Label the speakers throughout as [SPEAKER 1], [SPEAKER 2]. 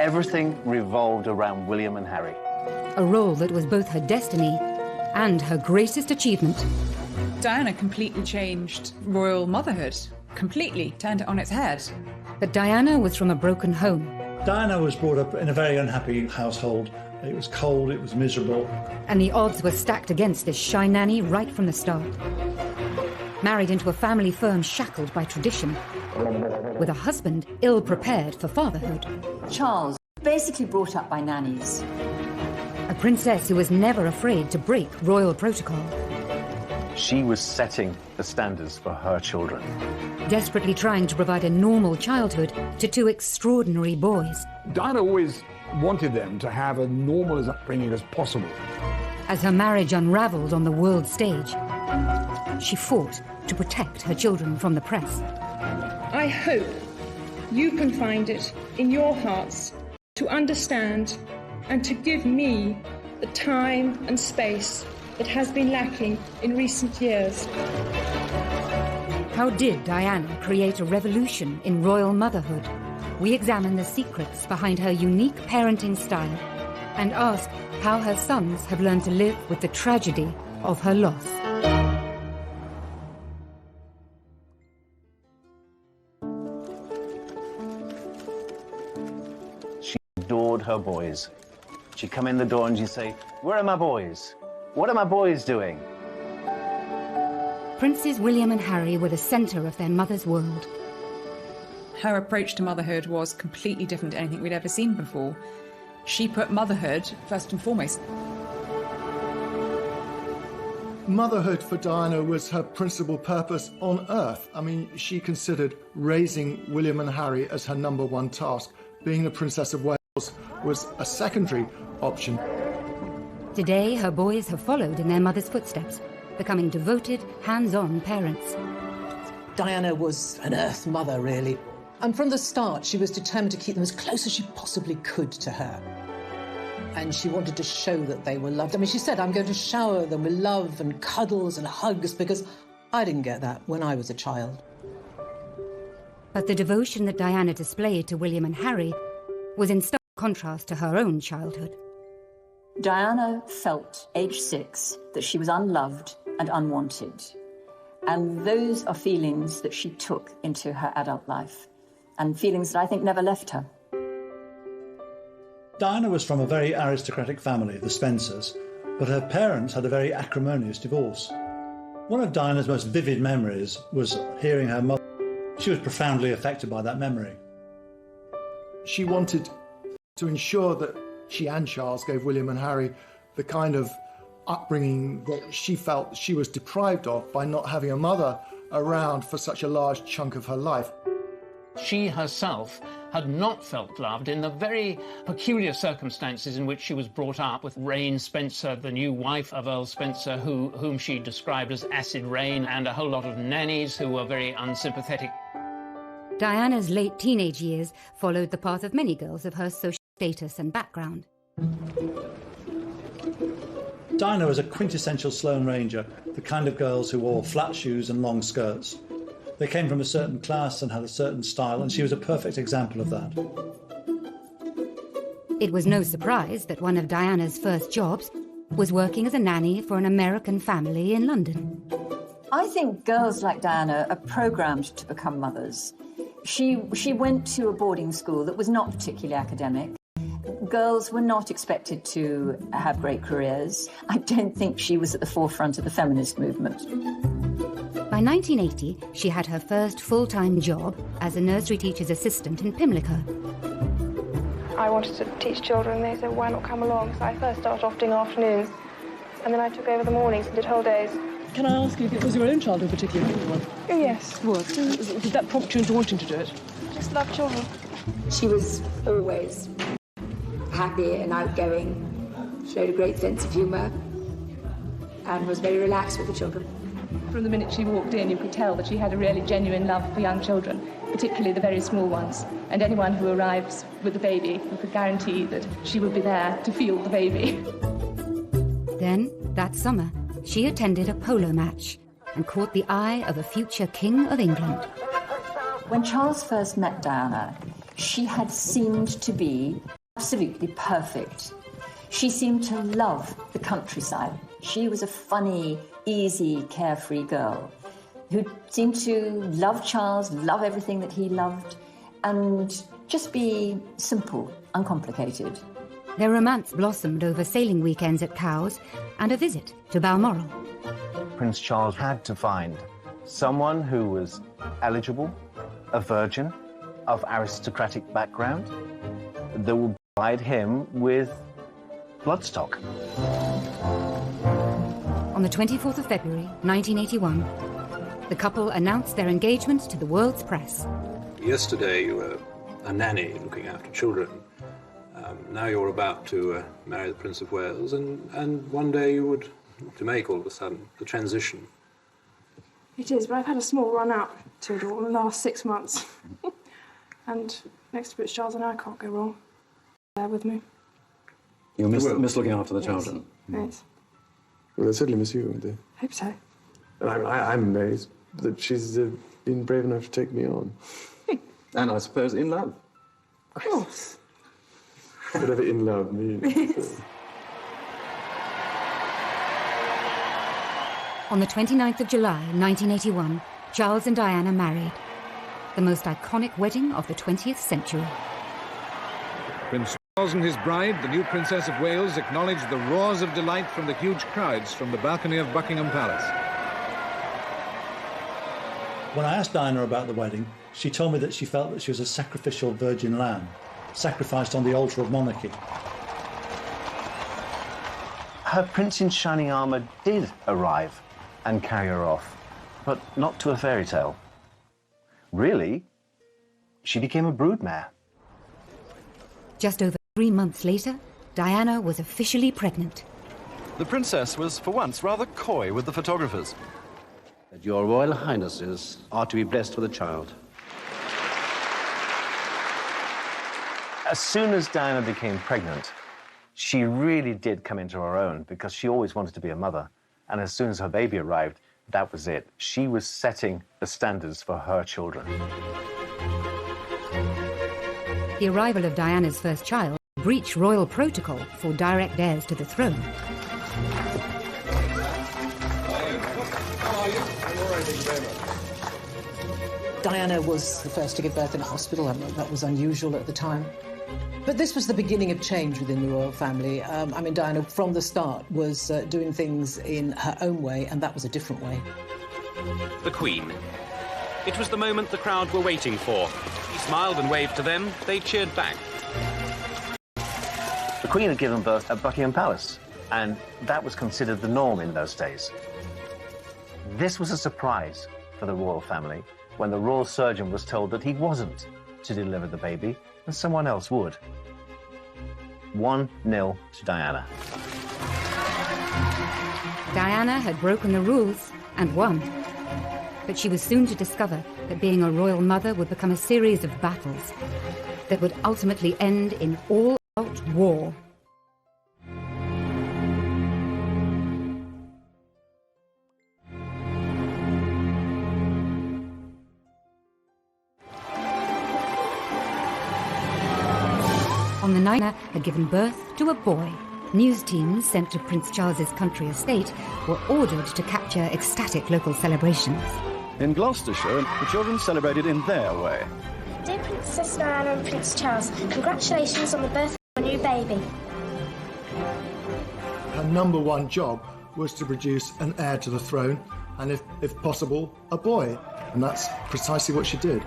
[SPEAKER 1] Everything revolved around William and Harry.
[SPEAKER 2] A role that was both her destiny and her greatest achievement.
[SPEAKER 3] Diana completely changed royal motherhood. Completely turned it on its head.
[SPEAKER 2] But Diana was from a broken home.
[SPEAKER 4] Diana was brought up in a very unhappy household. It was cold, it was miserable.
[SPEAKER 2] And the odds were stacked against this shy nanny right from the start. Married into a family firm shackled by tradition, with a husband ill-prepared for fatherhood.
[SPEAKER 5] Charles, basically brought up by nannies.
[SPEAKER 2] A princess who was never afraid to break royal protocol.
[SPEAKER 1] She was setting the standards for her children.
[SPEAKER 2] Desperately trying to provide a normal childhood to two extraordinary boys.
[SPEAKER 6] Diana always wanted them to have a normal as upbringing as possible.
[SPEAKER 2] As her marriage unraveled on the world stage, she fought to protect her children from the press.
[SPEAKER 7] I hope you can find it in your hearts to understand and to give me the time and space that has been lacking in recent years.
[SPEAKER 2] How did Diana create a revolution in royal motherhood? We examine the secrets behind her unique parenting style and ask how her sons have learned to live with the tragedy of her loss.
[SPEAKER 1] She adored her boys. She'd come in the door and she'd say, "Where are my boys? What are my boys doing?"
[SPEAKER 2] Princes William and Harry were the centre of their mother's world.
[SPEAKER 3] Her approach to motherhood was completely different to anything we'd ever seen before. She put motherhood first and foremost.
[SPEAKER 8] Motherhood for Diana was her principal purpose on earth. I mean, she considered raising William and Harry as her number one task. Being the Princess of Wales was a secondary option.
[SPEAKER 2] Today, her boys have followed in their mother's footsteps, becoming devoted, hands-on parents.
[SPEAKER 9] Diana was an earth mother, really. And from the start, she was determined to keep them as close as she possibly could to her. And she wanted to show that they were loved. I mean, she said, "I'm going to shower them with love and cuddles and hugs," because I didn't get that when I was a child.
[SPEAKER 2] But the devotion that Diana displayed to William and Harry was in stark contrast to her own childhood.
[SPEAKER 5] Diana felt, age 6, that she was unloved and unwanted. And those are feelings that she took into her adult life, and feelings that I think never left her.
[SPEAKER 4] Diana was from a very aristocratic family, the Spencers, but her parents had a very acrimonious divorce. One of Diana's most vivid memories was hearing her mother. She was profoundly affected by that memory.
[SPEAKER 8] She wanted to ensure that she and Charles gave William and Harry the kind of upbringing that she felt she was deprived of by not having a mother around for such a large chunk of her life.
[SPEAKER 10] She herself had not felt loved in the very peculiar circumstances in which she was brought up, with Rain Spencer, the new wife of Earl Spencer, whom she described as acid rain, and a whole lot of nannies who were very unsympathetic.
[SPEAKER 2] Diana's late teenage years followed the path of many girls of her social status and background.
[SPEAKER 4] Diana was a quintessential Sloane Ranger, the kind of girls who wore flat shoes and long skirts. They came from a certain class and had a certain style, and she was a perfect example of that.
[SPEAKER 2] It was no surprise that one of Diana's first jobs was working as a nanny for an American family in London.
[SPEAKER 5] I think girls like Diana are programmed to become mothers. She went to a boarding school that was not particularly academic. Girls were not expected to have great careers. I don't think she was at the forefront of the feminist movement.
[SPEAKER 2] By 1980, she had her first full-time job as a nursery teacher's assistant in Pimlico.
[SPEAKER 11] I wanted to teach children. They said, "Why not come along?" So I first started off doing afternoons, and then I took over the mornings and did whole days.
[SPEAKER 12] Can I ask you if it was your own child in particular?
[SPEAKER 11] Oh, yes.
[SPEAKER 12] What? Did that prompt you into wanting to do it?
[SPEAKER 11] I just love children.
[SPEAKER 13] She was always happy and outgoing, showed a great sense of humour, and was very relaxed with the children.
[SPEAKER 11] From the minute she walked in, you could tell that she had a really genuine love for young children, particularly the very small ones. And anyone who arrives with a baby, you could guarantee that she would be there to feel the baby.
[SPEAKER 2] Then, that summer, she attended a polo match and caught the eye of a future King of England.
[SPEAKER 5] When Charles first met Diana, She had seemed to be absolutely perfect. She seemed to love the countryside. She was a funny, easy, carefree girl who seemed to love Charles, love everything that he loved, and just be simple, uncomplicated.
[SPEAKER 2] Their romance blossomed over sailing weekends at Cowes and a visit to Balmoral.
[SPEAKER 1] Prince Charles had to find someone who was eligible, a virgin, of aristocratic background, that would provide him with bloodstock.
[SPEAKER 2] On the 24th of February, 1981, the couple announced their engagement to the world's press.
[SPEAKER 14] Yesterday you were a nanny looking after children. Now you're about to marry the Prince of Wales, and one day you would to make all of a sudden the transition.
[SPEAKER 7] It is, but I've had a small run out to it all in the last 6 months. And next to Prince Charles and I can't go wrong. Bear with me.
[SPEAKER 15] You'll miss looking after the children?
[SPEAKER 7] Yes.
[SPEAKER 16] Well, they certainly miss you, won't they?
[SPEAKER 7] Hope so.
[SPEAKER 16] And I'm amazed that she's been brave enough to take me on.
[SPEAKER 15] And I suppose in love.
[SPEAKER 7] Of course.
[SPEAKER 16] Whatever in love means.
[SPEAKER 2] On the 29th of July, 1981, Charles and Diana married. The most iconic wedding of the 20th century.
[SPEAKER 17] Prince Charles and his bride, the new Princess of Wales, acknowledged the roars of delight from the huge crowds from the balcony of Buckingham Palace.
[SPEAKER 4] When I asked Diana about the wedding, she told me that she felt that she was a sacrificial virgin lamb, sacrificed on the altar of monarchy.
[SPEAKER 1] Her prince in shining armour did arrive and carry her off, but not to a fairy tale. Really, she became a broodmare.
[SPEAKER 2] Just over 3 months later, Diana was officially pregnant.
[SPEAKER 18] The princess was for once rather coy with the photographers.
[SPEAKER 19] Your Royal Highnesses are to be blessed with a child.
[SPEAKER 1] As soon as Diana became pregnant, she really did come into her own because she always wanted to be a mother. And as soon as her baby arrived, that was it. She was setting the standards for her children.
[SPEAKER 2] The arrival of Diana's first child breached royal protocol for direct heirs to the throne.
[SPEAKER 9] Diana was the first to give birth in a hospital. That was unusual at the time. But this was the beginning of change within the royal family. Diana, from the start, was doing things in her own way, and that was a different way.
[SPEAKER 20] The Queen. It was the moment the crowd were waiting for. He smiled and waved to them. They cheered back.
[SPEAKER 1] The Queen had given birth at Buckingham Palace, and that was considered the norm in those days. This was a surprise for the royal family when the royal surgeon was told that he wasn't to deliver the baby, and someone else would. 1-0 to Diana.
[SPEAKER 2] Diana had broken the rules and won. But she was soon to discover that being a royal mother would become a series of battles that would ultimately end in all-out war. On the night Diana had given birth to a boy, news teams sent to Prince Charles's country estate were ordered to capture ecstatic local celebrations.
[SPEAKER 18] In Gloucestershire, the children celebrated in their way.
[SPEAKER 21] Dear Princess Diana and Prince Charles, congratulations on the birth of your new baby.
[SPEAKER 8] Her number one job was to produce an heir to the throne, and if possible, a boy. And that's precisely what she did.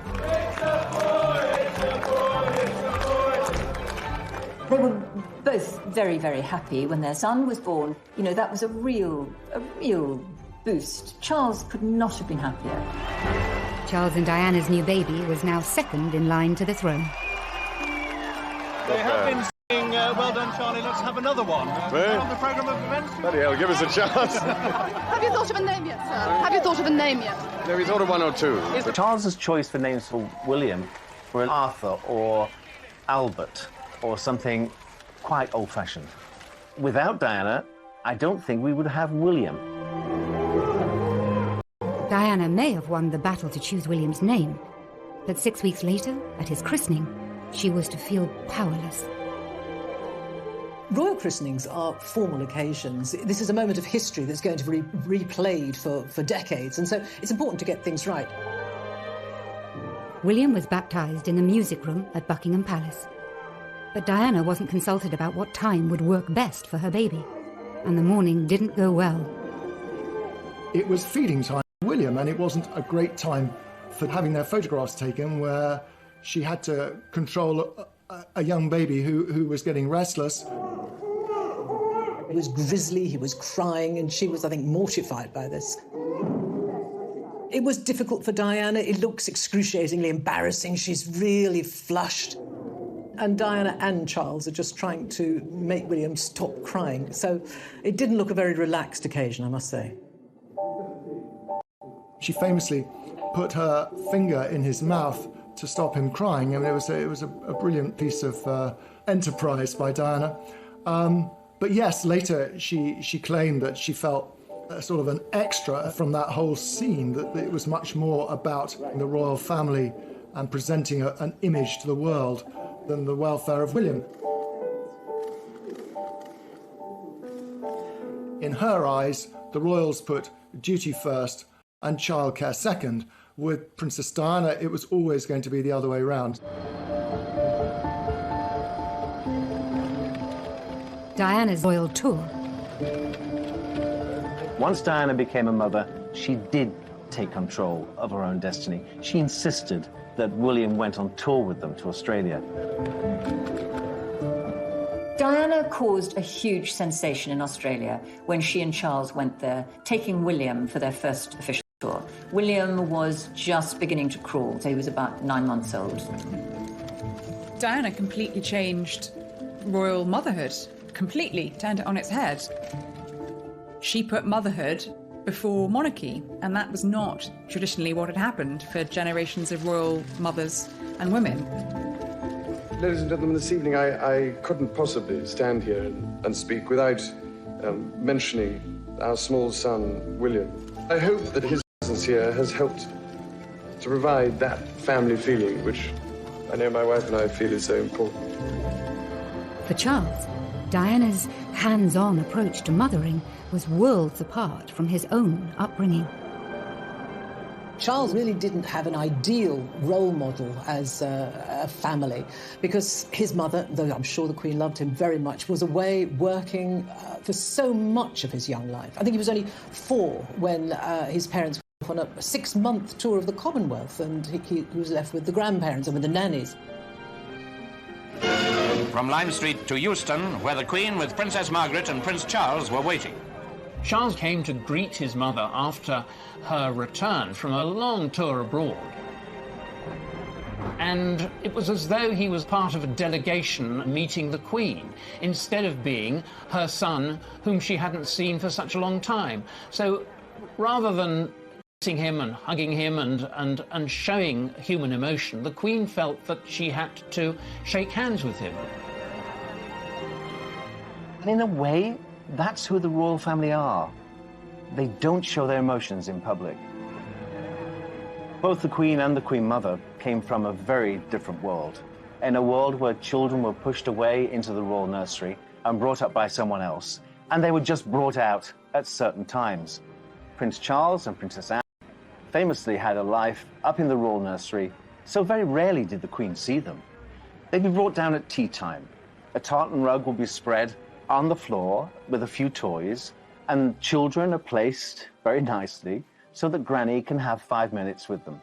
[SPEAKER 5] They were both very, very happy when their son was born. You know, that was a real boost. Charles could not have been happier.
[SPEAKER 2] Charles and Diana's new baby was now second in line to the throne.
[SPEAKER 18] They have been saying, well done, Charlie, let's have another one. On the programme of events.
[SPEAKER 16] Bloody hell, give us a chance.
[SPEAKER 22] Have you thought of a name yet, sir? Have you thought of a name yet?
[SPEAKER 16] No, we thought of one or two.
[SPEAKER 1] Charles's choice for names for William were Arthur or Albert, or something quite old-fashioned. Without Diana, I don't think we would have William.
[SPEAKER 2] Diana may have won the battle to choose William's name, but 6 weeks later, at his christening, she was to feel powerless.
[SPEAKER 9] Royal christenings are formal occasions. This is a moment of history that's going to be replayed for decades, and so it's important to get things right.
[SPEAKER 2] William was baptised in the music room at Buckingham Palace. But Diana wasn't consulted about what time would work best for her baby, and the morning didn't go well.
[SPEAKER 8] It was feeding time for William, and it wasn't a great time for having their photographs taken, where she had to control a young baby who was getting restless.
[SPEAKER 9] He was grisly, he was crying, and she was, I think, mortified by this. It was difficult for Diana. It looks excruciatingly embarrassing. She's really flushed. And Diana and Charles are just trying to make William stop crying. So it didn't look a very relaxed occasion, I must say.
[SPEAKER 8] She famously put her finger in his mouth to stop him crying. I mean, it was a brilliant piece of enterprise by Diana. But yes, later she claimed that she felt sort of an extra from that whole scene, that it was much more about the royal family and presenting an image to the world than the welfare of William. In her eyes, the royals put duty first and childcare second. With Princess Diana, it was always going to be the other way around.
[SPEAKER 2] Diana's royal tour.
[SPEAKER 1] Once Diana became a mother, she did take control of her own destiny. She insisted that William went on tour with them to Australia.
[SPEAKER 5] Diana caused a huge sensation in Australia when she and Charles went there, taking William for their first official tour. William was just beginning to crawl, so he was about 9 months old.
[SPEAKER 3] Diana completely changed royal motherhood, completely turned it on its head. She put motherhood before monarchy, and that was not traditionally what had happened for generations of royal mothers and women.
[SPEAKER 16] Ladies and gentlemen, this evening I couldn't possibly stand here and speak without mentioning our small son, William. I hope that his presence here has helped to provide that family feeling, which I know my wife and I feel is so important.
[SPEAKER 2] For Charles, Diana's hands-on approach to mothering was worlds apart from his own upbringing.
[SPEAKER 9] Charles really didn't have an ideal role model as a family, because his mother, though I'm sure the Queen loved him very much, was away working for so much of his young life. I think he was only 4 when his parents went on a 6-month tour of the Commonwealth, and he was left with the grandparents and with the nannies.
[SPEAKER 20] From Lime Street to Euston, where the Queen with Princess Margaret and Prince Charles were waiting.
[SPEAKER 10] Charles came to greet his mother after her return from a long tour abroad. And it was as though he was part of a delegation meeting the Queen, instead of being her son, whom she hadn't seen for such a long time. So rather than kissing him and hugging him and showing human emotion, the Queen felt that she had to shake hands with him.
[SPEAKER 1] And in a way, that's who the royal family are. They don't show their emotions in public. Both the Queen and the Queen Mother came from a very different world. In a world where children were pushed away into the royal nursery and brought up by someone else, and they were just brought out at certain times. Prince Charles and Princess Anne famously had a life up in the royal nursery, so very rarely did the Queen see them. They'd be brought down at tea time. A tartan rug will be spread on the floor with a few toys, and children are placed very nicely so that Granny can have 5 minutes with them.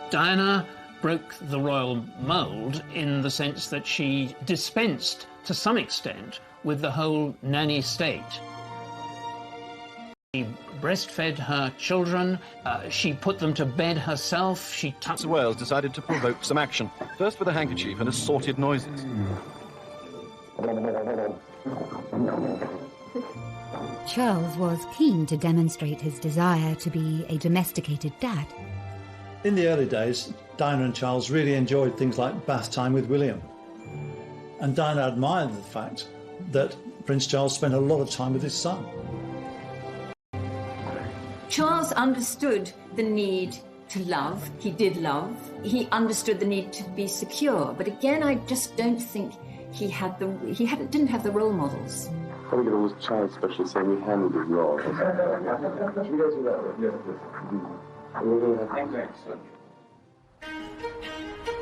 [SPEAKER 10] Diana broke the royal mould in the sense that she dispensed, to some extent, with the whole nanny state. She breastfed her children, she put them to bed herself, she tucked...
[SPEAKER 15] Wales decided to provoke some action, first with a handkerchief and assorted noises.
[SPEAKER 2] Charles was keen to demonstrate his desire to be a domesticated dad.
[SPEAKER 4] In the early days, Diana and Charles really enjoyed things like bath time with William. And Diana admired the fact that Prince Charles spent a lot of time with his son.
[SPEAKER 5] Charles understood the need to love. He did love. He understood the need to be secure. But again, I just don't think he didn't have the role models.
[SPEAKER 6] I think it was Charles especially saying he handled it well.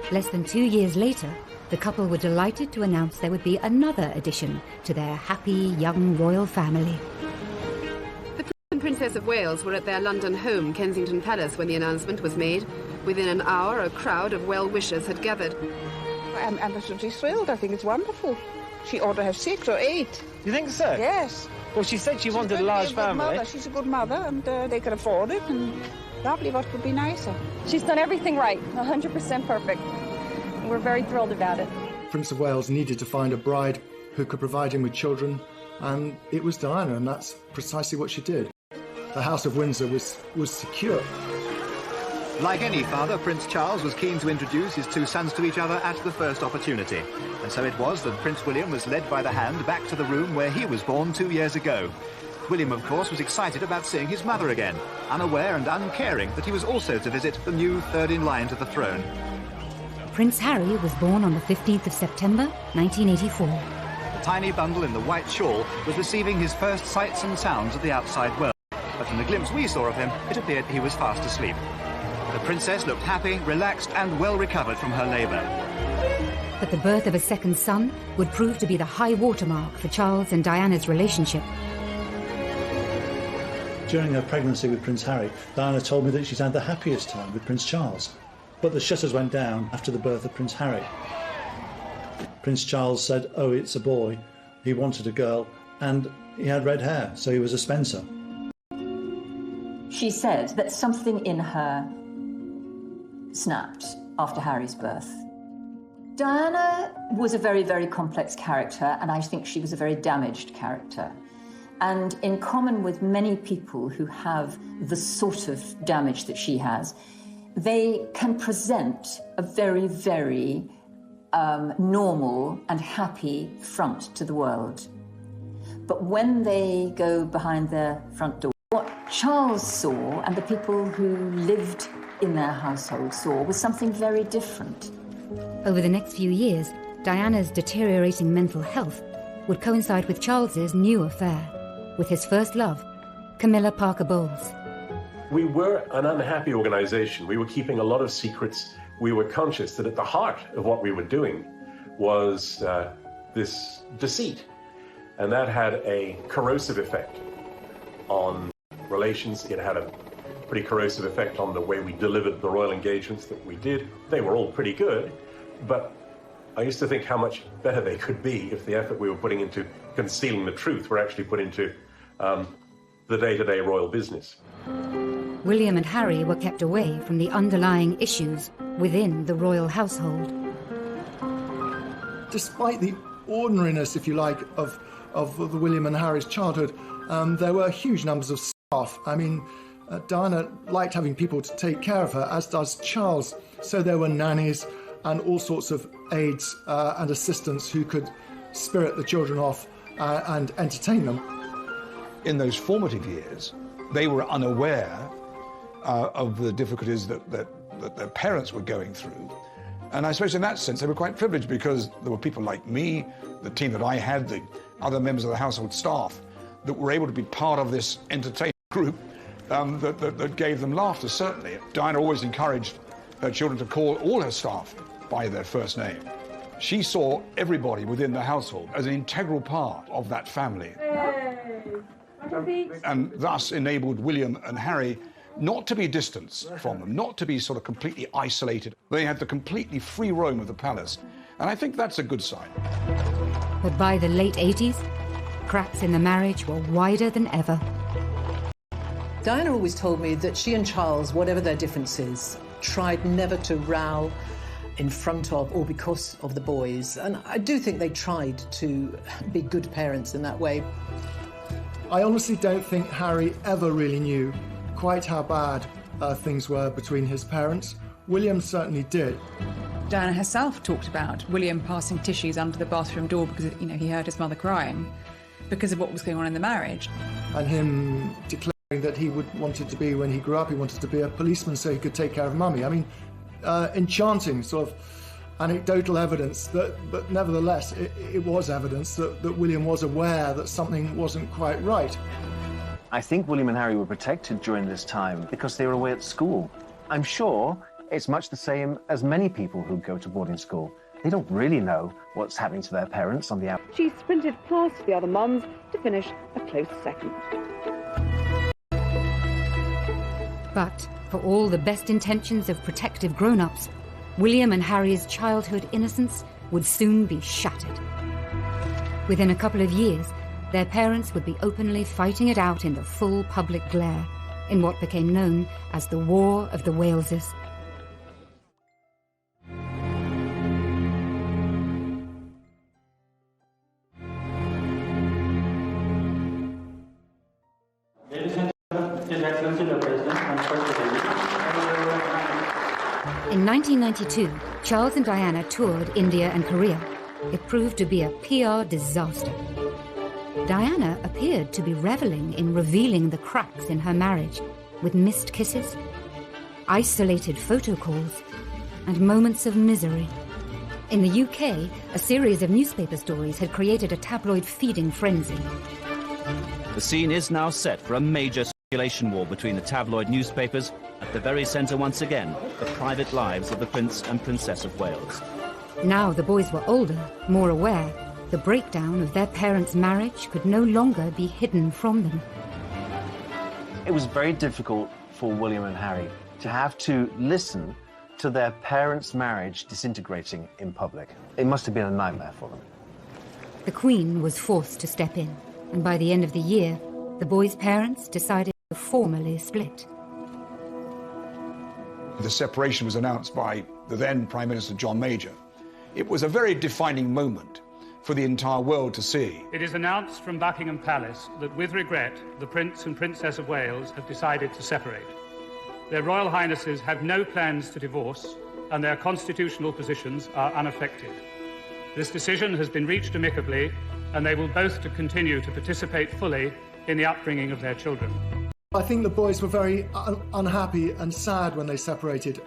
[SPEAKER 2] Less than 2 years later, the couple were delighted to announce there would be another addition to their happy young royal family.
[SPEAKER 12] The Prince and Princess of Wales were at their London home, Kensington Palace, when the announcement was made. Within an hour, a crowd of well-wishers had gathered.
[SPEAKER 23] I'm absolutely thrilled. I think it's wonderful. She ought to have 6 or 8.
[SPEAKER 18] You think so?
[SPEAKER 23] Yes.
[SPEAKER 18] Well, she said she wanted a large family.
[SPEAKER 23] She's a good mother, and they can afford it. And lovely, what could be nicer?
[SPEAKER 24] She's done everything right, 100% perfect. We're very thrilled about it.
[SPEAKER 8] Prince of Wales needed to find a bride who could provide him with children, and it was Diana, and that's precisely what she did. The House of Windsor was secure.
[SPEAKER 25] Like any father, Prince Charles was keen to introduce his two sons to each other at the first opportunity. And so it was that Prince William was led by the hand back to the room where he was born 2 years ago. William, of course, was excited about seeing his mother again, unaware and uncaring that he was also to visit the new third in line to the throne.
[SPEAKER 2] Prince Harry was born on the 15th of September, 1984.
[SPEAKER 25] The tiny bundle in the white shawl was receiving his first sights and sounds of the outside world. But from the glimpse we saw of him, it appeared he was fast asleep. The princess looked happy, relaxed, and well recovered from her labour.
[SPEAKER 2] But the birth of a second son would prove to be the high watermark for Charles and Diana's relationship.
[SPEAKER 4] During her pregnancy with Prince Harry, Diana told me that she's had the happiest time with Prince Charles. But the shutters went down after the birth of Prince Harry. Prince Charles said, oh, it's a boy. He wanted a girl, and he had red hair, so he was a Spencer.
[SPEAKER 5] She said that something in her snapped after Harry's birth. Diana was a very, very complex character, and I think she was a very damaged character. And in common with many people who have the sort of damage that she has, they can present a very, very normal and happy front to the world. But when they go behind their front door, what Charles saw and the people who lived in their household saw was something very different.
[SPEAKER 2] Over the next few years, Diana's deteriorating mental health would coincide with Charles's new affair, with his first love, Camilla Parker Bowles.
[SPEAKER 26] We were an unhappy organization. We were keeping a lot of secrets. We were conscious that at the heart of what we were doing was this deceit. And that had a corrosive effect on relations. It had a pretty corrosive effect on the way we delivered the royal engagements that we did. They were all pretty good, but I used to think how much better they could be if the effort we were putting into concealing the truth were actually put into the day-to-day royal business.
[SPEAKER 2] William and Harry were kept away from the underlying issues within the royal household.
[SPEAKER 8] Despite the ordinariness, if you like, of the William and Harry's childhood, there were huge numbers of staff. I mean, Diana liked having people to take care of her, as does Charles. So there were nannies and all sorts of aides and assistants who could spirit the children off and entertain them.
[SPEAKER 27] In those formative years, they were unaware of the difficulties that their parents were going through. And I suppose in that sense, they were quite privileged because there were people like me, the team that I had, the other members of the household staff, that were able to be part of this entertainment group that gave them laughter, certainly. Diana always encouraged her children to call all her staff by their first name. She saw everybody within the household as an integral part of that family. And thus enabled William and Harry not to be distanced from them, not to be sort of completely isolated. They had the completely free roam of the palace. And I think that's a good sign.
[SPEAKER 2] But by the late 80s, cracks in the marriage were wider than ever.
[SPEAKER 9] Diana always told me that she and Charles, whatever their differences, tried never to row in front of or because of the boys. And I do think they tried to be good parents in that way.
[SPEAKER 8] I honestly don't think Harry ever really knew quite how bad things were between his parents. William certainly did.
[SPEAKER 3] Diana herself talked about William passing tissues under the bathroom door because, he heard his mother crying because of what was going on in the marriage.
[SPEAKER 8] And him declaring that he wanted to be when he grew up. He wanted to be a policeman so he could take care of mummy. I mean, enchanting sort of anecdotal evidence, but nevertheless, it was evidence that William was aware that something wasn't quite right.
[SPEAKER 1] I think William and Harry were protected during this time because they were away at school. I'm sure it's much the same as many people who go to boarding school. They don't really know what's happening to their parents on the outside.
[SPEAKER 7] She sprinted past the other mums to finish a close second.
[SPEAKER 2] But for all the best intentions of protective grown-ups, William and Harry's childhood innocence would soon be shattered. Within a couple of years, their parents would be openly fighting it out in the full public glare, in what became known as the War of the Waleses. In 1992, Charles and Diana toured India and Korea. It proved to be a PR disaster. Diana appeared to be reveling in revealing the cracks in her marriage, with missed kisses, isolated photo calls, and moments of misery. In the UK, a series of newspaper stories had created a tabloid feeding frenzy.
[SPEAKER 11] The scene is now set for a major circulation war between the tabloid newspapers. At the very centre, once again, the private lives of the Prince and Princess of Wales.
[SPEAKER 2] Now the boys were older, more aware. The breakdown of their parents' marriage could no longer be hidden from them.
[SPEAKER 1] It was very difficult for William and Harry to have to listen to their parents' marriage disintegrating in public. It must have been a nightmare for them.
[SPEAKER 2] The Queen was forced to step in, and by the end of the year, the boys' parents decided to formally split.
[SPEAKER 27] The separation was announced by the then Prime Minister John Major. It was a very defining moment for the entire world to see.
[SPEAKER 13] It is announced from Buckingham Palace that, with regret, the Prince and Princess of Wales have decided to separate. Their Royal Highnesses have no plans to divorce, and their constitutional positions are unaffected. This decision has been reached amicably, and they will both continue to participate fully in the upbringing of their children.
[SPEAKER 8] I think the boys were very unhappy and sad when they separated,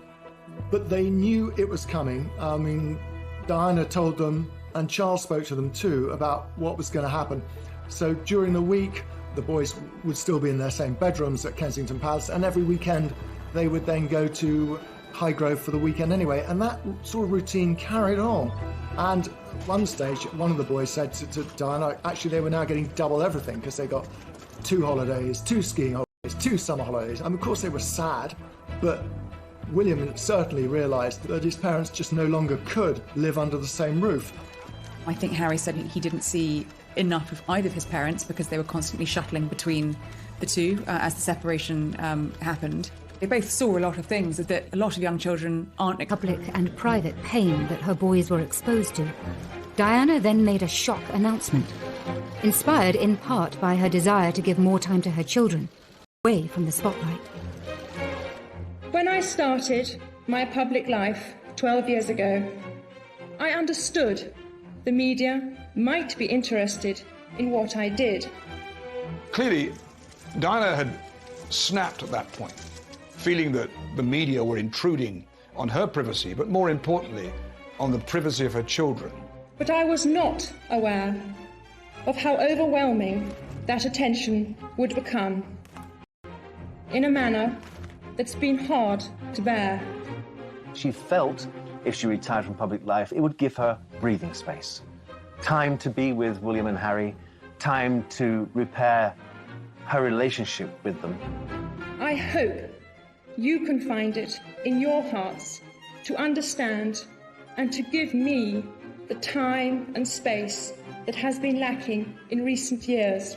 [SPEAKER 8] but they knew it was coming. I mean, Diana told them, and Charles spoke to them too, about what was going to happen. So during the week, the boys would still be in their same bedrooms at Kensington Palace, and every weekend they would then go to Highgrove for the weekend anyway, and that sort of routine carried on. And at one stage, one of the boys said to Diana, actually they were now getting double everything because they got 2 holidays, 2 skiing holidays, 2 summer holidays. And of course they were sad, but William certainly realised that his parents just no longer could live under the same roof.
[SPEAKER 3] I think Harry said he didn't see enough of either of his parents because they were constantly shuttling between the two as the separation happened. They both saw a lot of things that a lot of young children aren't...
[SPEAKER 2] Public and private pain that her boys were exposed to. Diana then made a shock announcement, inspired in part by her desire to give more time to her children, away from the spotlight.
[SPEAKER 14] When I started my public life 12 years ago, I understood the media might be interested in what I did.
[SPEAKER 27] Clearly, Diana had snapped at that point, feeling that the media were intruding on her privacy, but more importantly, on the privacy of her children.
[SPEAKER 14] But I was not aware of how overwhelming that attention would become, in a manner that's been hard to bear.
[SPEAKER 1] She felt if she retired from public life, it would give her breathing space. Time to be with William and Harry, time to repair her relationship with them.
[SPEAKER 14] I hope you can find it in your hearts to understand and to give me the time and space that has been lacking in recent years.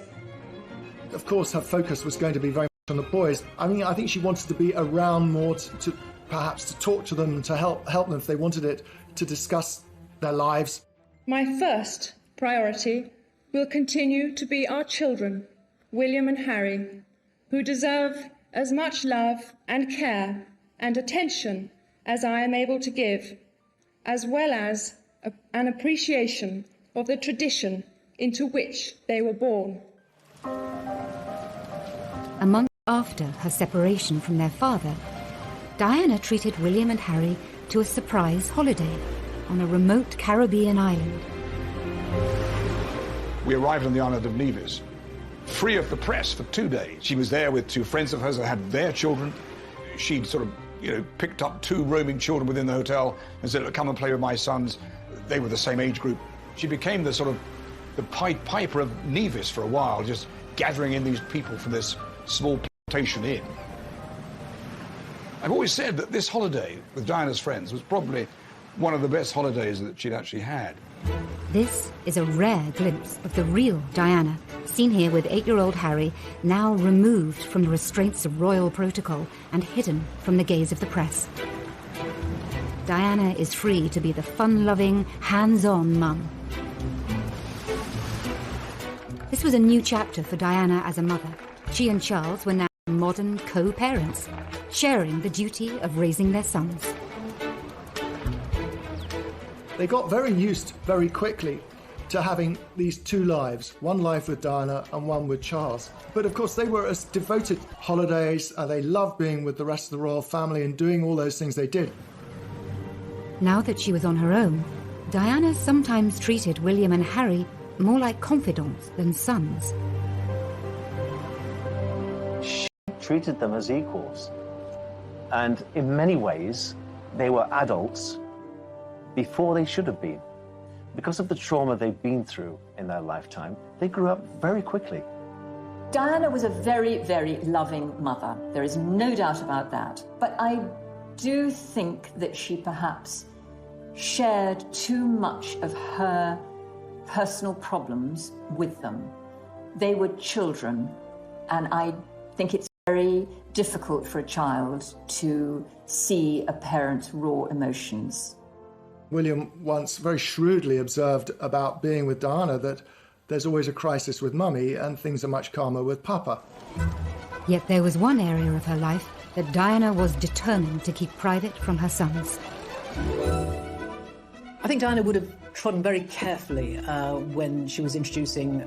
[SPEAKER 8] Of course, her focus was going to be very much on the boys. I mean, I think she wanted to be around more to perhaps to talk to them, to help them if they wanted it, to discuss their lives.
[SPEAKER 14] My first priority will continue to be our children, William and Harry, who deserve as much love and care and attention as I am able to give, as well as an appreciation of the tradition into which they were born.
[SPEAKER 2] Among After her separation from their father, Diana treated William and Harry to a surprise holiday on a remote Caribbean island.
[SPEAKER 27] We arrived on the island of Nevis, free of the press for 2 days. She was there with 2 friends of hers that had their children. She'd sort of, picked up 2 roaming children within the hotel and said, "Look, come and play with my sons." They were the same age group. She became the Pied Piper of Nevis for a while, just gathering in these people from this small plantation inn. I've always said that this holiday with Diana's friends was probably one of the best holidays that she'd actually had.
[SPEAKER 2] This is a rare glimpse of the real Diana, seen here with 8-year-old Harry, now removed from the restraints of royal protocol and hidden from the gaze of the press. Diana is free to be the fun-loving, hands-on mum. This was a new chapter for Diana as a mother. She and Charles were now modern co-parents, sharing the duty of raising their sons.
[SPEAKER 8] They got very used very quickly to having these 2 lives, one life with Diana and one with Charles. But of course they were as devoted holidays, and they loved being with the rest of the royal family and doing all those things they did.
[SPEAKER 2] Now that she was on her own, Diana sometimes treated William and Harry more like confidants than sons.
[SPEAKER 1] She treated them as equals. And in many ways, they were adults before they should have been. Because of the trauma they've been through in their lifetime, they grew up very quickly.
[SPEAKER 5] Diana was a very, very loving mother. There is no doubt about that. But I do think that she perhaps shared too much of her personal problems with them. They were children, and I think it's very difficult for a child to see a parent's raw emotions.
[SPEAKER 8] William once very shrewdly observed about being with Diana that there's always a crisis with Mummy and things are much calmer with Papa.
[SPEAKER 2] Yet there was one area of her life that Diana was determined to keep private from her sons.
[SPEAKER 9] I think Diana would have trodden very carefully when she was introducing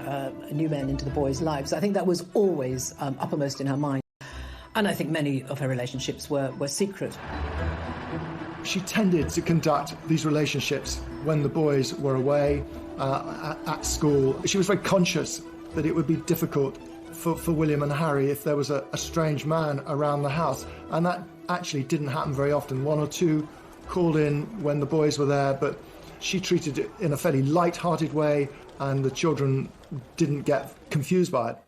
[SPEAKER 9] new men into the boys' lives. I think that was always uppermost in her mind. And I think many of her relationships were secret.
[SPEAKER 8] She tended to conduct these relationships when the boys were away at school. She was very conscious that it would be difficult for William and Harry if there was a strange man around the house. And that actually didn't happen very often. 1 or 2 called in when the boys were there, but she treated it in a fairly light-hearted way, and the children didn't get confused by it.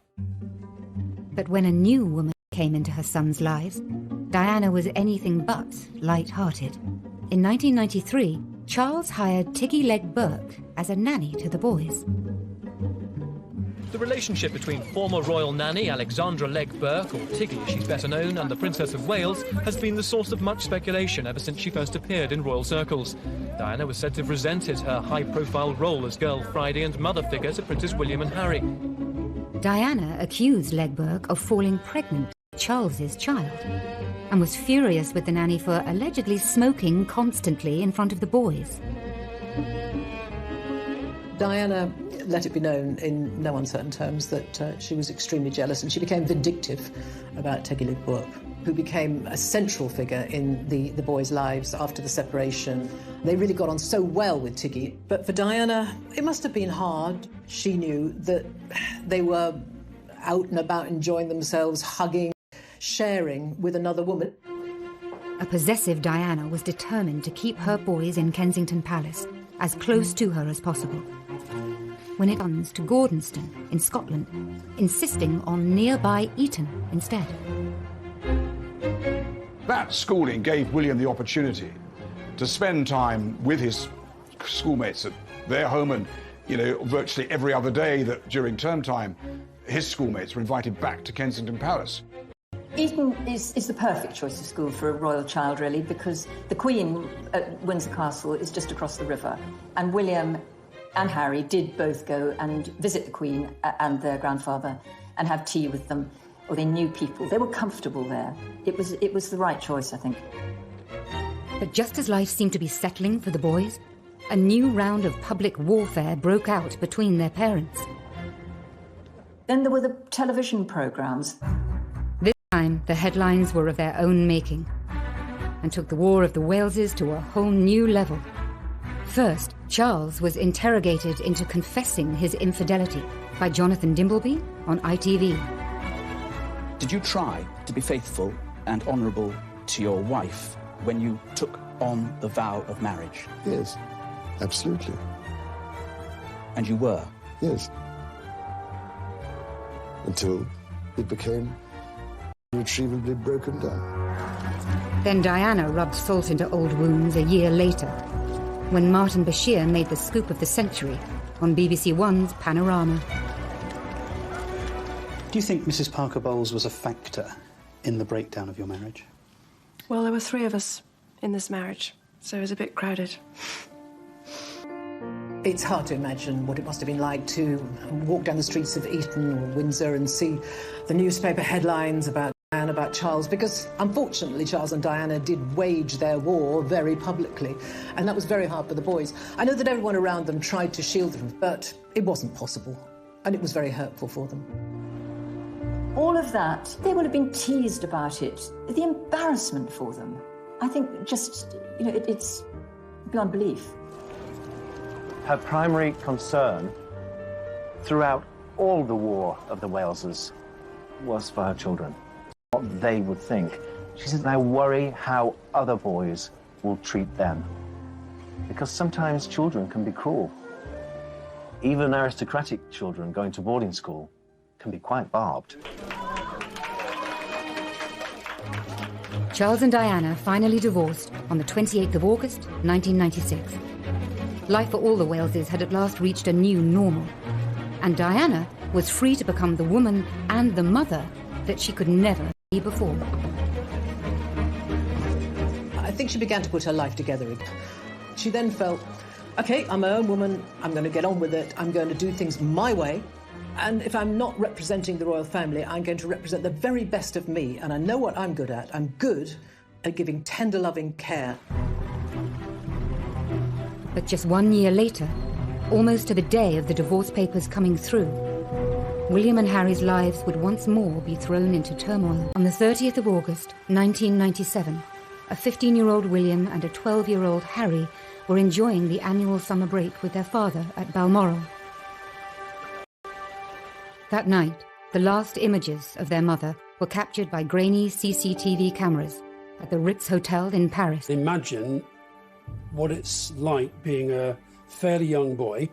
[SPEAKER 2] But when a new woman came into her sons' lives, Diana was anything but light-hearted. In 1993, Charles hired Tiggy Legg Burke as a nanny to the boys.
[SPEAKER 10] The relationship between former royal nanny Alexandra Legg Burke, or Tiggy as she's better known, and the Princess of Wales has been the source of much speculation ever since she first appeared in royal circles. Diana was said to have resented her high-profile role as Girl Friday and mother figure to Princes William and Harry.
[SPEAKER 2] Diana accused Legg Burke of falling pregnant with Charles's child, and was furious with the nanny for allegedly smoking constantly in front of the boys.
[SPEAKER 9] Diana let it be known in no uncertain terms that she was extremely jealous, and she became vindictive about Tiggy Legg Burke, who became a central figure in the boys' lives after the separation. They really got on so well with Tiggy, but for Diana, it must have been hard. She knew that they were out and about enjoying themselves, hugging, sharing with another woman.
[SPEAKER 2] A possessive Diana was determined to keep her boys in Kensington Palace, as close to her as possible. When it comes to Gordonston in Scotland, insisting on nearby Eton instead.
[SPEAKER 27] That schooling gave William the opportunity to spend time with his schoolmates at their home, and, virtually every other day that during term time, his schoolmates were invited back to Kensington Palace.
[SPEAKER 5] Eton is the perfect choice of school for a royal child, really, because the Queen at Windsor Castle is just across the river, and William and Harry did both go and visit the Queen and their grandfather and have tea with them, or they knew people. They were comfortable there. It was the right choice, I think.
[SPEAKER 2] But just as life seemed to be settling for the boys, a new round of public warfare broke out between their parents.
[SPEAKER 5] Then there were the television programmes.
[SPEAKER 2] time, the headlines were of their own making and took the War of the Waleses to a whole new level. First, Charles was interrogated into confessing his infidelity by Jonathan Dimbleby on ITV.
[SPEAKER 15] Did you try to be faithful and honourable to your wife when you took on the vow of marriage?
[SPEAKER 16] Yes, absolutely.
[SPEAKER 15] And you were?
[SPEAKER 16] Yes. Until it became irretrievably broken down.
[SPEAKER 2] Then Diana rubbed salt into old wounds a year later, when Martin Bashir made the scoop of the century on BBC One's Panorama.
[SPEAKER 17] Do you think Mrs. Parker Bowles was a factor in the breakdown of your marriage?
[SPEAKER 19] Well, there were 3 of us in this marriage, so it was a bit crowded.
[SPEAKER 9] It's hard to imagine what it must have been like to walk down the streets of Eton or Windsor and see the newspaper headlines about Diana, about Charles, because unfortunately Charles and Diana did wage their war very publicly, and that was very hard for the boys. I know that everyone around them tried to shield them, but it wasn't possible, and it was very hurtful for them.
[SPEAKER 5] All of that, they would have been teased about it. The embarrassment for them, I think just, it's beyond belief.
[SPEAKER 1] Her primary concern throughout all the War of the Waleses was for her children, what they would think. She said, I worry how other boys will treat them. Because sometimes children can be cruel. Even aristocratic children going to boarding school can be quite barbed.
[SPEAKER 2] Charles and Diana finally divorced on the 28th of August, 1996. Life for all the Waleses had at last reached a new normal, and Diana was free to become the woman and the mother that she could never be before.
[SPEAKER 9] I think she began to put her life together. She then felt, OK, I'm my own woman, I'm going to get on with it, I'm going to do things my way, and if I'm not representing the royal family, I'm going to represent the very best of me, and I know what I'm good at. I'm good at giving tender, loving care.
[SPEAKER 2] But just 1 year later, almost to the day of the divorce papers coming through, William and Harry's lives would once more be thrown into turmoil. On the 30th of August, 1997, a 15-year-old William and a 12-year-old Harry were enjoying the annual summer break with their father at Balmoral. That night, the last images of their mother were captured by grainy CCTV cameras at the Ritz Hotel in Paris.
[SPEAKER 20] Imagine what it's like being a fairly young boy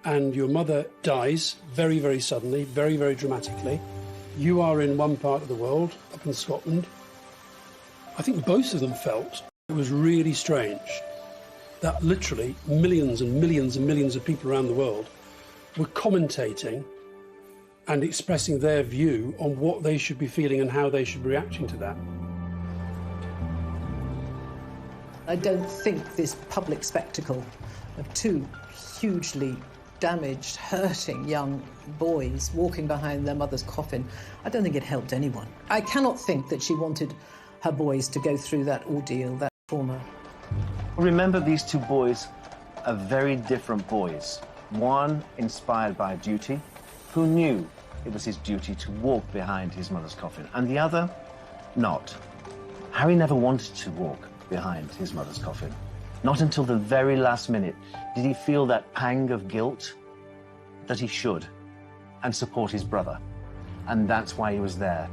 [SPEAKER 20] and your mother dies very, very suddenly, very, very dramatically. You are in one part of the world, up in Scotland. I think both of them felt it was really strange that literally millions and millions and millions of people around the world were commentating and expressing their view on what they should be feeling and how they should be reacting to that.
[SPEAKER 9] I don't think this public spectacle of 2 hugely damaged, hurting young boys walking behind their mother's coffin, I don't think it helped anyone. I cannot think that she wanted her boys to go through that ordeal, that trauma.
[SPEAKER 1] Remember, these 2 boys are very different boys. One inspired by duty, who knew it was his duty to walk behind his mother's coffin, and the other, not. Harry never wanted to walk behind his mother's coffin. Not until the very last minute did he feel that pang of guilt that he should, and support his brother. And that's why he was there,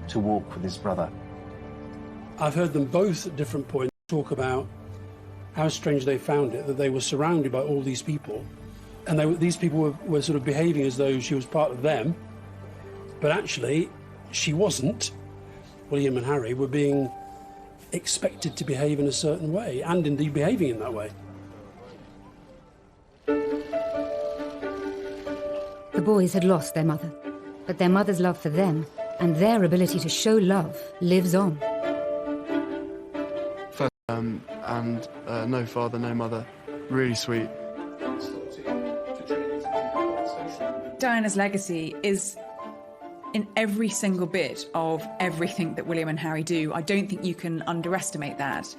[SPEAKER 1] to walk with his brother.
[SPEAKER 20] I've heard them both at different points talk about how strange they found it, that they were surrounded by all these people, and these people were sort of behaving as though she was part of them, but actually she wasn't. William and Harry were being expected to behave in a certain way, and indeed behaving in that way.
[SPEAKER 2] The boys had lost their mother, but their mother's love for them and their ability to show love lives on.
[SPEAKER 21] And no father, no mother. Really sweet.
[SPEAKER 3] Diana's legacy is in every single bit of everything that William and Harry do. I don't think you can underestimate that.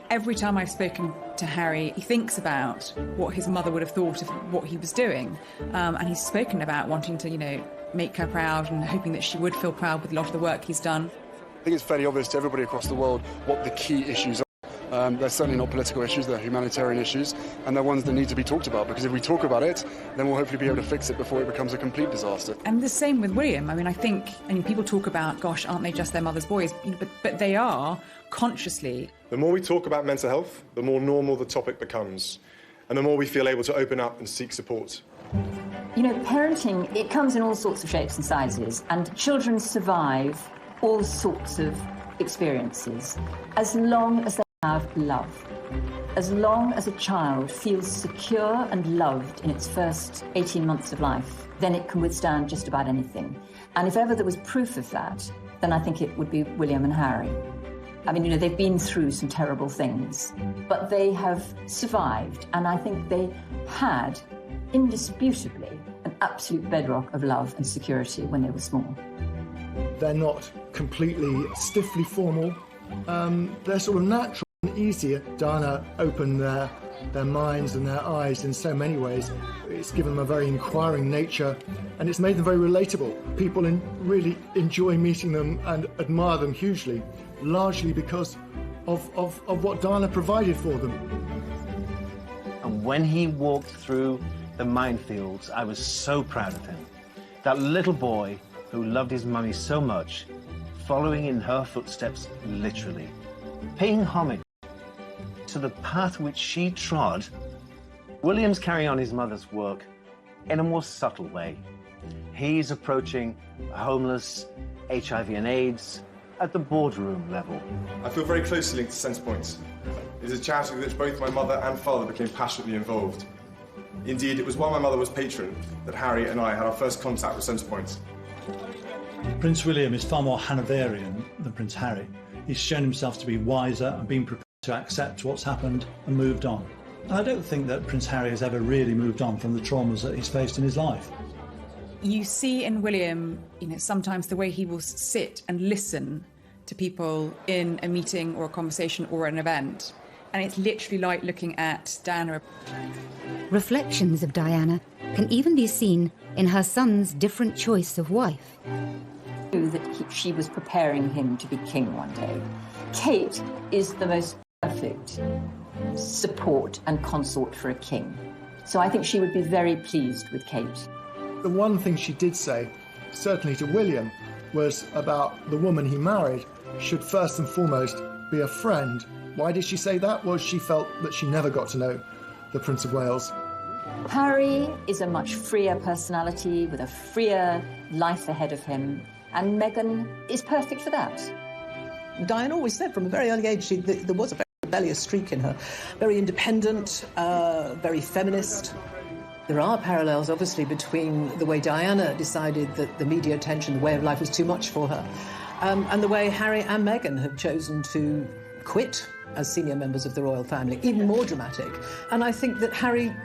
[SPEAKER 3] Every time I've spoken to Harry, he thinks about what his mother would have thought of what he was doing. And he's spoken about wanting to, make her proud and hoping that she would feel proud with a lot of the work he's done.
[SPEAKER 6] I think it's fairly obvious to everybody across the world what the key issues are. They're certainly not political issues, they're humanitarian issues, and they're ones that need to be talked about, because if we talk about it, then we'll hopefully be able to fix it before it becomes a complete disaster.
[SPEAKER 3] And the same with William. I think people talk about, gosh, aren't they just their mother's boys? But they are, consciously.
[SPEAKER 12] The more we talk about mental health, the more normal the topic becomes, and the more we feel able to open up and seek support.
[SPEAKER 5] Parenting, it comes in all sorts of shapes and sizes, and children survive all sorts of experiences as long as they have love. As long as a child feels secure and loved in its first 18 months of life, then it can withstand just about anything. And if ever there was proof of that, then I think it would be William and Harry. They've been through some terrible things, but they have survived, and I think they had, indisputably, an absolute bedrock of love and security when they were small.
[SPEAKER 8] They're not completely stiffly formal. They're sort of natural and easy. Diana opened their minds and their eyes in so many ways. It's given them a very inquiring nature, and it's made them very relatable. People really enjoy meeting them and admire them hugely, largely because of what Diana provided for them.
[SPEAKER 1] And when he walked through the minefields, I was so proud of him. That little boy who loved his mummy so much, following in her footsteps, literally, paying homage to the path which she trod. William's carrying on his mother's work in a more subtle way. He's approaching homeless, HIV and AIDS at the boardroom level.
[SPEAKER 12] I feel very closely linked to Centrepoint. It is a charity with which both my mother and father became passionately involved. Indeed, it was while my mother was patron that Harry and I had our first contact with Centrepoint.
[SPEAKER 4] Prince William is far more Hanoverian than Prince Harry. He's shown himself to be wiser and been prepared to accept what's happened and moved on. And I don't think that Prince Harry has ever really moved on from the traumas that he's faced in his life.
[SPEAKER 3] You see in William, sometimes the way he will sit and listen to people in a meeting or a conversation or an event. And it's literally like looking at Diana.
[SPEAKER 2] Reflections of Diana can even be seen in her son's different choice of wife.
[SPEAKER 5] That she was preparing him to be king one day. Kate is the most perfect support and consort for a king. So I think she would be very pleased with Kate.
[SPEAKER 8] The one thing she did say, certainly to William, was about the woman he married should first and foremost be a friend. Why did she say that? Well, she felt that she never got to know the Prince of Wales.
[SPEAKER 5] Harry is a much freer personality with a freer life ahead of him, and Meghan is perfect for that.
[SPEAKER 9] Diana always said from a very early age there was a very rebellious streak in her. Very independent, very feminist. There are parallels, obviously, between the way Diana decided that the media attention, the way of life was too much for her, and the way Harry and Meghan have chosen to quit as senior members of the royal family, even more dramatic. And I think that Harry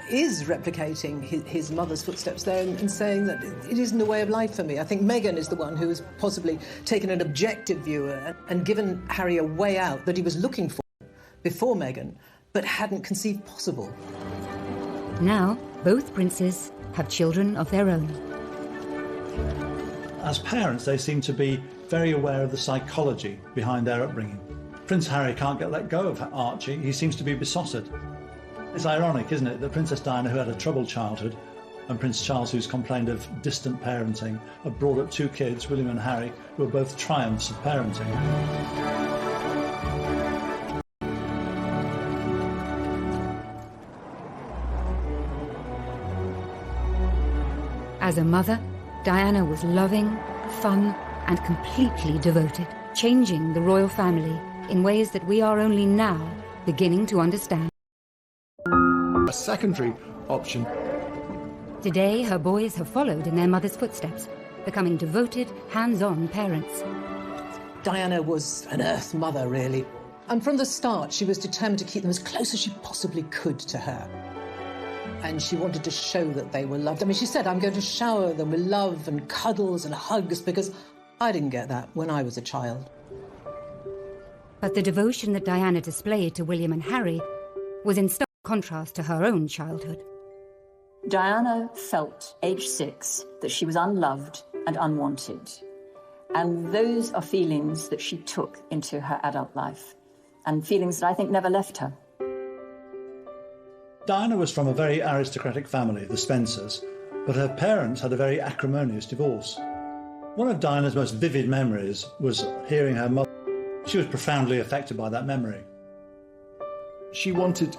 [SPEAKER 9] is replicating his mother's footsteps there and saying that it isn't a way of life for me. I think Meghan is the one who has possibly taken an objective view and given Harry a way out that he was looking for before Meghan, but hadn't conceived possible.
[SPEAKER 2] Now, both princes have children of their own.
[SPEAKER 4] As parents, they seem to be very aware of the psychology behind their upbringing. Prince Harry can't get let go of Archie. He seems to be besotted. It's ironic, isn't it, that Princess Diana, who had a troubled childhood, and Prince Charles, who's complained of distant parenting, have brought up two kids, William and Harry, who are both triumphs of parenting.
[SPEAKER 2] As a mother, Diana was loving, fun, and completely devoted, changing the royal family in ways that we are only now beginning to understand.
[SPEAKER 8] A secondary option.
[SPEAKER 2] Today, her boys have followed in their mother's footsteps, becoming devoted, hands-on parents.
[SPEAKER 9] Diana was an earth mother, really. And from the start, she was determined to keep them as close as she possibly could to her. And she wanted to show that they were loved. I mean, she said, I'm going to shower them with love and cuddles and hugs, because I didn't get that when I was a child.
[SPEAKER 2] But the devotion that Diana displayed to William and Harry was in stark contrast to her own childhood.
[SPEAKER 5] Diana felt, age 6, that she was unloved and unwanted. And those are feelings that she took into her adult life, and feelings that I think never left her.
[SPEAKER 4] Diana was from a very aristocratic family, the Spencers, but her parents had a very acrimonious divorce. One of Diana's most vivid memories was hearing her mother. She was profoundly affected by that memory.
[SPEAKER 8] She wanted